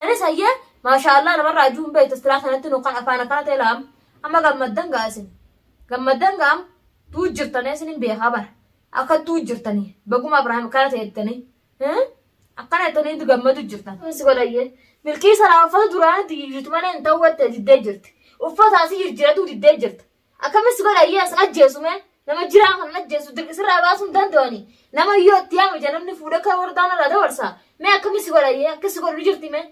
أنا سيء ما شاء الله أنا مرة أجون بيت استراحة نتنو قن أفانا كانت إلام أما قمدن قاسم قمدن قام توجرتني سنين بخبر أكاد توجرتني بقوم أبراهيم كانت يتني أكان يتني دو قمدو جرتن بس ولا يه ملكي سلام فضل دوران تيجي تمانين أنت وقت تدجرت وفضل هاسي جرت ودجرت أكمل سوى يه أسأل جسمه nama jiraan kan najjeesu dirqisirraa baasuun danda'ani nama yoo itti yaame janamni fuudha kan wardaan irraa dabarsa mee akkamisi godhaye akkasi godhu jirti mee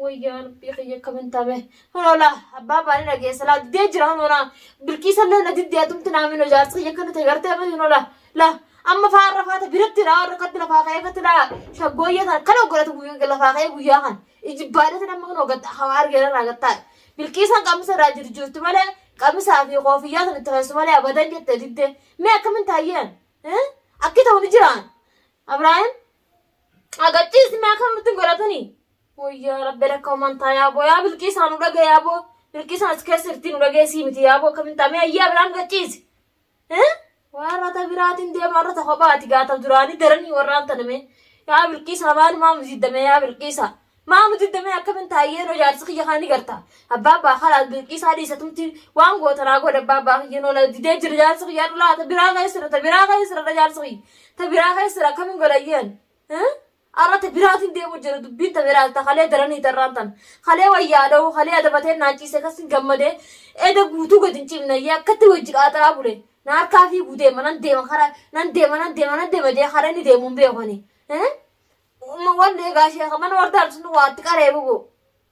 wayyaan biqiyya kabintame honola abbaa baani dhageessa laa diddee jira honola bilqiisallee na diddee atumti naamino jaarsa yakkana ta'e gartee amma honola la amma faarra faata biratti raa warra katti lafaa ka'ee katti raa shaggooyya tan kana godhatu lafaa ka'ee guyyaa kan ijibbaadhata nama kan hogatta hawaa argeera raa gattaa bilqiisan qamsa irraa jirti malee قميصها في قافيات التفاصيل عليها بدل جت جد ما كم انت هيان أكيد هو نجران أبراهيم أقتيس ما كم تقولتني ويا رب لك ومن طيا أبو يا بالكيس أنا ولا يا أبو بالكيس أنا سكسرتين ولا سيمتي يا أبو كم انت ما يا أبراهيم قتيس وارا تبرات إندي مرة تخباتي قاعدة دراني درني وران تنمي يا بالكيس همان ما مزيد دم يا بالكيس ما مدد دمي أكمل انتهايين وجالس خي خاني قرتا أبابا خلاص بالكيس هذه ستمتي وانغو تراغو أبابا ينولا ديج رجالس خي يلا تبراغ يسرا رجالس خي تبراغ يسرا كم نقولين أرى تبراغ تندي مجرد بنت تبراغ تخلي درني ترانتن خلي ويادو خلي هذا بتين ناجي سكسين جمده إذا قوتو قدين تيمنا يا كتو وجك أترابله نار كافي قدي منن دي مخرا نن دي مجي خرني دي مبيه هني وانده غاشي خمن وردال سنو وات قريبو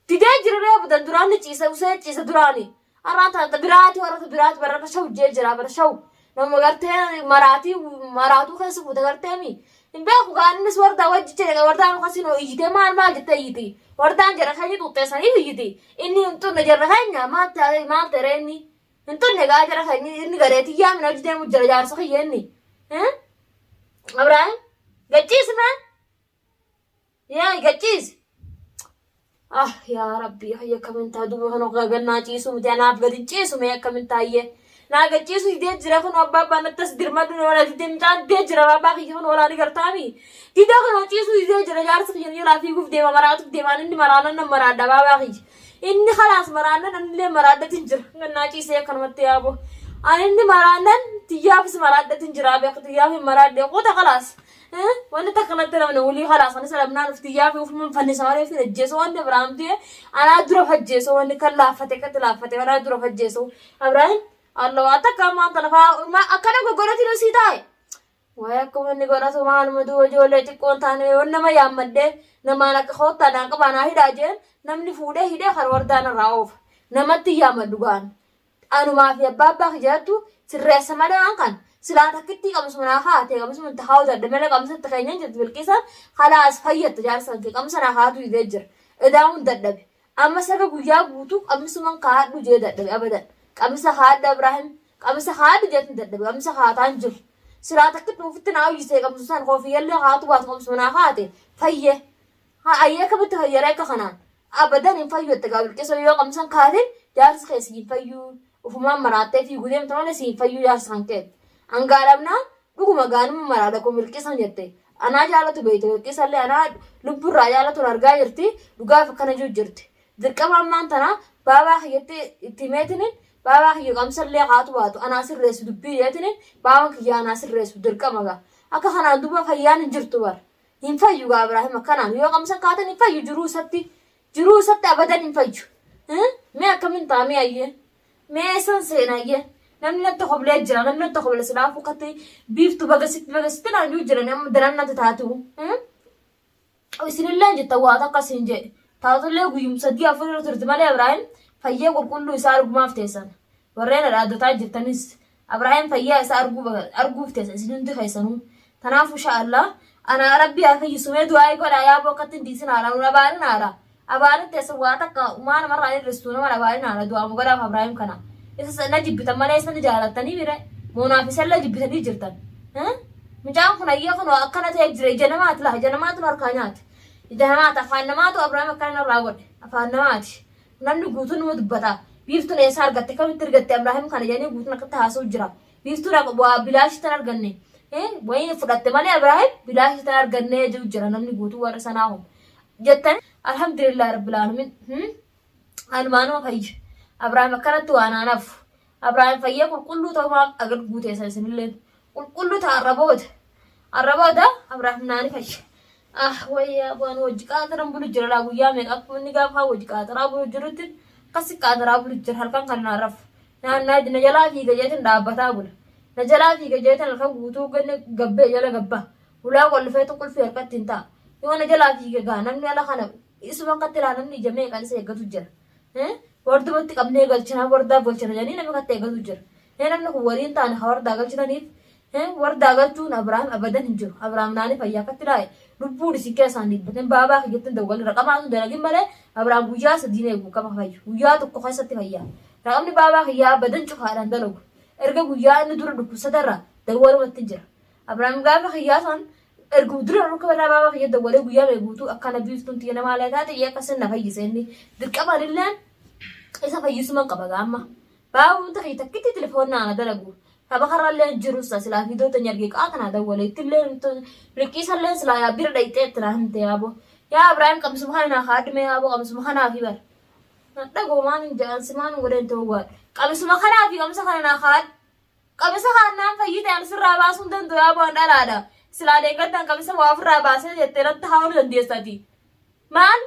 تدجر ريب دندران چيسه دراني اراتا تبرات برا شو جيجرا برا شو نمو غرتي مراتو خس بو دغرتمي امبه خوغانس وردا وجچه وردان خسينو يجي ما جتيتي وردان جرا خاني توته سني يجي اني انتو نجر خانيا ما تريني انتو نگا جرا خاني اني غريتي يا من وجدي مجر جار سخيني ابراهيم گچيس ما يا جتيز يا ربي هي كمان تادو هنو غنا تيسو متانا بغدين تيسو ما كمان تايه نا جتيسو دي جرا خنو بابا نتس درمدن ولا دي مجان دي جرا بابا خي خنو ولا غرتامي دي دا خنو تيسو دي جرا جارس خي يلا في غف دي مرات دي مان دي مرانا نمرادا بابا خي اني خلاص مرانا نن مرادا تنجر غنا تيسه كنمت ابو اني مرانا تيابس مرادا تنجرا بك تيابي مرادا قوت خلاص وانا تكلمت لما نقولي خلاص انا سلمنا نفتيا في وفي فنسواري في الجيسو وانا برامتي انا ادرو الجيسو وانا كلا فتي وانا ادرو الجيسو ابراهيم الله اتكا ما طلفا ما اكنا غورتي نسيتاي وياكم اني غورتو ما المدو جولتي كونتاني ونما يامده نما لك خوتا ناك بانا هيداجن نمني فوده هيده خروردان راوف نمتي يامدوغان انا ما في بابا خجاتو سرسه ما دانكن سلاتا كتي قمص مناخات قمص من تحاول دمنا قمص تخينين جد بالكيسة خلاص فيت جالس قمص مناخات يدجر إداون ددب أما سبب ويا بوتو قمص من قاعد وجد ددب أبدا قمص هاد إبراهيم قمص هاد جت ددب قمص هاد أنجل سلاتا كت مفتنا أو يسي قمص سان خوفي يلي هاتو بات قمص مناخات فيه أيك بتهيرك خنان أبدا ينفيو تقابل كيسة يو قمص كاتل جالس خيسين فيو وفما مراتي في قدام تمام سين فيو جالس خنكت أنقاربنا بقوم أقانم مرادكم بالكيسان جرتي أنا جالت بيتو كيسان لي أنا لبور راجالت ورقا جرتي لقا فكنا جو جرتي ذكر ما أنتنا بابا خيتي تيمتنين بابا خي قمصر لي قاتو باتو أنا سر رئيس دبي يتنين بابا خي أنا سر رئيس ذكر ما أكا خنا دوبا خيان جرتو بار ينفيو إبراهيم كنا يو قمصر كاتن ينفيو جروستي أبدا ينفيو ما كمين تامي أيه ما سنسين أيه نمنا تقبل أجرا نمنا تقبل سلاف وقتي بيف تبغست لا نجرا نم درنا تتاتو ويسير الله جت واتا قسنجة تاتو له قيوم صديق أفضل ترتمال إبراهيم فيا كل يسار بما فتيسان ورينا رادتا جتنيس إبراهيم فيا يسار أرجو فتيسان سنين خيسانو تنافو شاء الله أنا ربي أخي سمع دعائي قال يا أبو قتن ديسنا على ونبارنا على أبارن تسواتا كمان مرة على الرسولنا ولا بارنا على دعاء مقرب إبراهيم كنا إذا سنة جبت مالا إسنا جالتني بيره منافس الله جبت لي جرتن مجاهم خنا يخنوا أكنت يجري جنمات أركانات جنمات أفانمات وأبراهيم كان راغون أفانمات نحن قوتون مدبتا بيفتون يسار قتة كم ترقتة إبراهيم كان جاني قوتنا كتها سوجرا بيفتون رقوا بلاش تنرجني وين فرت مالا إبراهيم بلاش تنرجني جو جرا نحن قوتو ورسناهم جتن alhamdulillah rabbil alamin almaanuma fayya abrahaam akkanatti waan anaaf abrahaam fayya qulqulluu ta'uu agar guutee sanillee qulqulluu ta'a arraboota abrahaam naani fayya wayyaa waan wajji qaataran bulu jira laa guyyaa meeqa akkuma inni gaafa wajji qaataraa bulu jirutti akkasi qaataraa bulu jira halkan kan naarraf na jalaa fiiga jeetin dhaabbataa bula na jalaa fiiga jeetin halkan guutuu ganne gabbee jala gabbaa ulaa qolfeetu qulfii harkatti hin ta'a yoo na jalaa fiiga gaa namni ala kana isuma akkatti ilaa namni ija meeqaan isa eeggatu jira wardumatti qabnee galchinaa wardaa galchina jedhanii namni akkatti eeggatu jira namni kun waliin taane haa wardaa galchitaniif wardaa galchuun abrahaam abadan hin jiru abrahaam naani fayyaa akkatti laa'e lubbuun isin keessaan dhiibbateen baabaa kiyyattiin dawwal raqamaa sun dalagin malee abrahaam guyyaa sadiin eeguu qaba fayyu guyyaa tokko keessatti fayyaa raqamni baabaa kiyyaa abadan cufaadhaan dalagu erga guyyaa inni dura dhukkubsatarraa dawwalumatti jira abrahaam gaafa kiyyaa san ergu dura dhukkubataa baabaa kiyya dawwalee guyyaa meeguutuu akkana biiftuun xiyya namaa laa taate iyya akkasin na fayyise inni dirqamanilleen isa fayyisuman qaba gaamma baabumta kiyya takkitti telefoonnaa ana dalagu tabakarallee jirusa silaa fiidoota nyargee qaatana dawwalee ittillee riqiisallee silaa yaa bira dhayxee ittila himte yaabo yaa abrahaam qabsuma kana haadhime yaabo qabsuma kanaa fi bar dhagoo maan hin jaansi maan godhen ta'uu waadha qabsuma kanaa fi qabsa kana naa haadh qabsa kanaan fayyite an sirraa baasuun danda'u yaabo an dhalaadha silaa deeggattan qabsa waa ofirraa baasee jettee irratti haa'uu dandeessati maal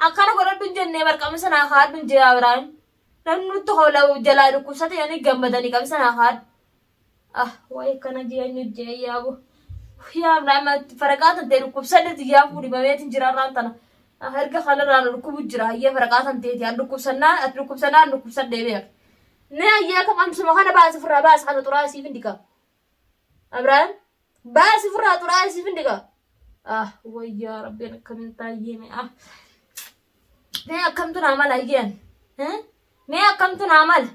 akkana godhadhu hin jennee bar qabsa naa haadhu hin jee abrahaam namni nutti hoola jalaa dhukkubsate yani gammadanii qabsa naa haadhu waa'ee kana jireenya jee yaabo yaa abrahaam faraqaatan ta'e dhukkubsadde xiyyaa fuudhimameetiin jiraarraan tana erga kanarraan dhukkubu jira hayyee faraqaatan ta'eeti an dhukkubsannaa dhukkubsadhee beek ne hayyee kam amsuma kana baasi firraa baasi kana xuraa isiif hin dhiqa abrahaam baasi firraa xuraa isiif hin dhiqa wayyaa rabbiin akkamiin taayyee mee akkamtu naa mala hayyeen mee akkamtu naa mala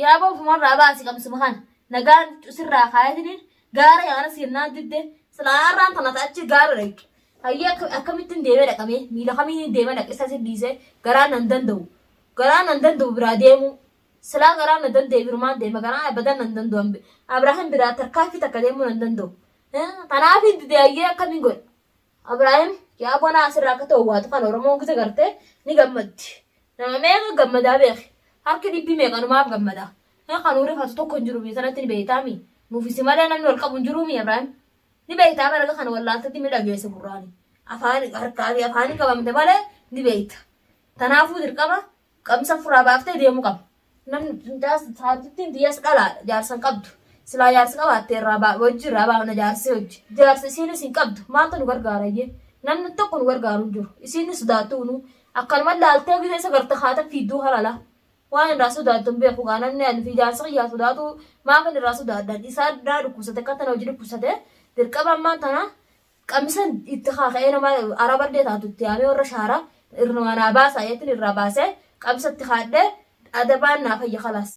yaaboo ofumarraa baasi qabsuma kana nagaan sirraa kaayatiniin gaara yaana sirnaan didde silaarraan tana achi gaara dhaqe hayyee akkamittiin deemee dhaqame miila kamiin deemee dhaqe isa siddiisee garaan nan danda'u biraa deemu silaa garaan nan danda'e birumaan deema garaan abadan nan danda'u abrahaam biraa tarkaanfii takka deemuu nan danda'u kanaaf didde hayyee akkamiin godha abrahaam yaaboo naa asirraa akka ta'u waatu kan oromoon gita gartee ni gammaddi nama meeqa gammadaa beeki harki dhibbi meeqanumaaf gammadaa kan rifatu tokko hin jiru sanatti ni beeytaami nuufisi malee namni wal qabu hin jiruumi abrahaam ni beeytaa maraga kana wallaaltatti mi dhageesse gurraani afaan harkaafi afaanii qabamte malee ni beeyta tanaafuu dirqama qabsa furaa baaftee deemuu qaba namni saatittiin xiyyaas dhalaadha jaarsan qabdu silaa jaarsi qabaattee wajji irraa baafna jaarsi hojji jaarsi isiinis hin qabdu maaltu nu gargaarayyee namni tokko nu gargaaru hin jiru isiinis sodaattuunu akkanuma laaltee gisa isa garta haata fiidduu halala waan irraa sodaattu hin beeku gaa namni ani fi jaarsi qiyyaa sodaatu maafin irraa sodaaddan isaa irraa dhukkubsate akka tana hojii dhukkubsate dirqama ammaan tana qamisa itti kaaka'ee nama arabardee taatu itti yaamee warra shaaraa irraa baasaa jeetiin irraa baasee qamisa itti kaadhee adabaan naa fayya kalaas.